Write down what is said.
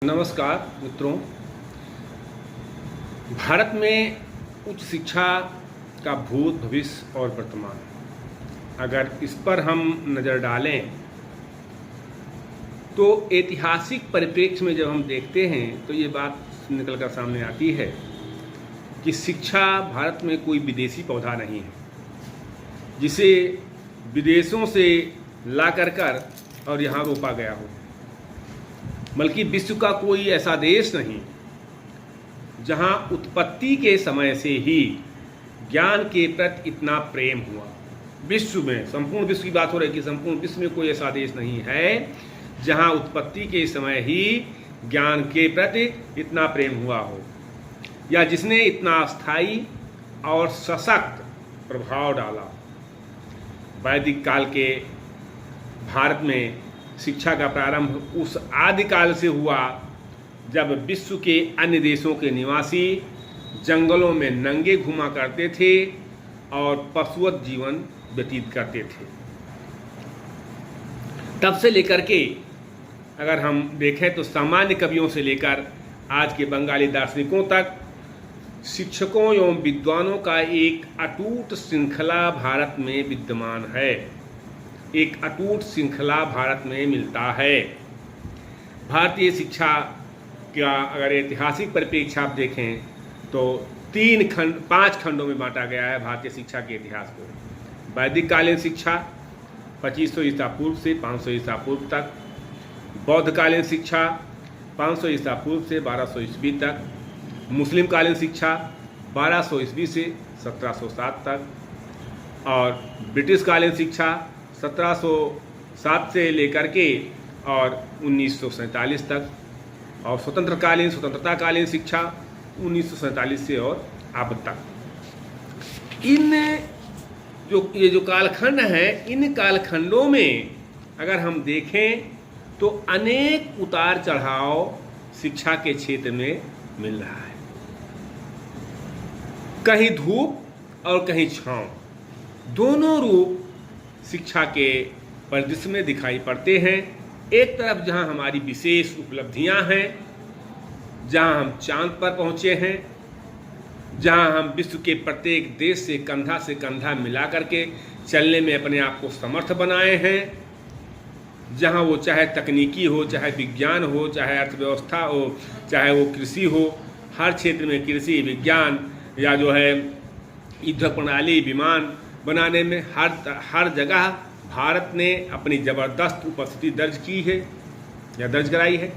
नमस्कार मित्रों। भारत में उच्च शिक्षा का भूत, भविष्य और वर्तमान, अगर इस पर हम नज़र डालें तो ऐतिहासिक परिप्रेक्ष्य में जब हम देखते हैं तो ये बात निकल कर सामने आती है कि शिक्षा भारत में कोई विदेशी पौधा नहीं है जिसे विदेशों से ला कर और यहाँ रोपा गया हो, बल्कि विश्व का कोई ऐसा देश नहीं जहाँ उत्पत्ति के समय से ही ज्ञान के प्रति इतना प्रेम हुआ। विश्व में, संपूर्ण विश्व की बात हो रही है कि संपूर्ण विश्व में कोई ऐसा देश नहीं है जहाँ उत्पत्ति के समय ही ज्ञान के प्रति इतना प्रेम हुआ हो, या जिसने इतना स्थायी और सशक्त प्रभाव डाला। वैदिक काल के भारत में शिक्षा का प्रारंभ उस आदिकाल से हुआ जब विश्व के अन्य देशों के निवासी जंगलों में नंगे घुमा करते थे और पशुवत जीवन व्यतीत करते थे। तब से लेकर के अगर हम देखें तो सामान्य कवियों से लेकर आज के बंगाली दार्शनिकों तक शिक्षकों एवं विद्वानों का एक अटूट श्रृंखला भारत में विद्यमान है। एक अटूट श्रृंखला भारत में मिलता है। भारतीय शिक्षा का अगर ऐतिहासिक परिप्रेक्ष्य आप देखें तो 5 खंडों में बांटा गया है भारतीय शिक्षा के इतिहास को। वैदिक कालीन शिक्षा 2500 ईसा पूर्व से 500 ईसा पूर्व तक, बौद्धकालीन शिक्षा 500 ईसा पूर्व से 1200 ईस्वी तक, मुस्लिम कालीन शिक्षा 1200 ईस्वी से 1707 तक, और ब्रिटिश कालीन शिक्षा 1707 से लेकर के और 1947 तक, और स्वतंत्रताकालीन शिक्षा 1947 से और अब तक। ये जो कालखंड है, इन कालखंडों में अगर हम देखें तो अनेक उतार चढ़ाव शिक्षा के क्षेत्र में मिल रहा है। कहीं धूप और कहीं छांव, दोनों रूप शिक्षा के परिदृश्य में दिखाई पड़ते हैं। एक तरफ जहां हमारी विशेष उपलब्धियां हैं, जहां हम चांद पर पहुंचे हैं, जहां हम विश्व के प्रत्येक देश से कंधा मिला करके चलने में अपने आप को समर्थ बनाए हैं, जहां वो चाहे तकनीकी हो, चाहे विज्ञान हो, चाहे अर्थव्यवस्था हो, चाहे वो कृषि हो, हर क्षेत्र में कृषि, विज्ञान या जो है युद्धक प्रणाली, विमान बनाने में हर जगह भारत ने अपनी ज़बरदस्त उपस्थिति दर्ज की है या दर्ज कराई है।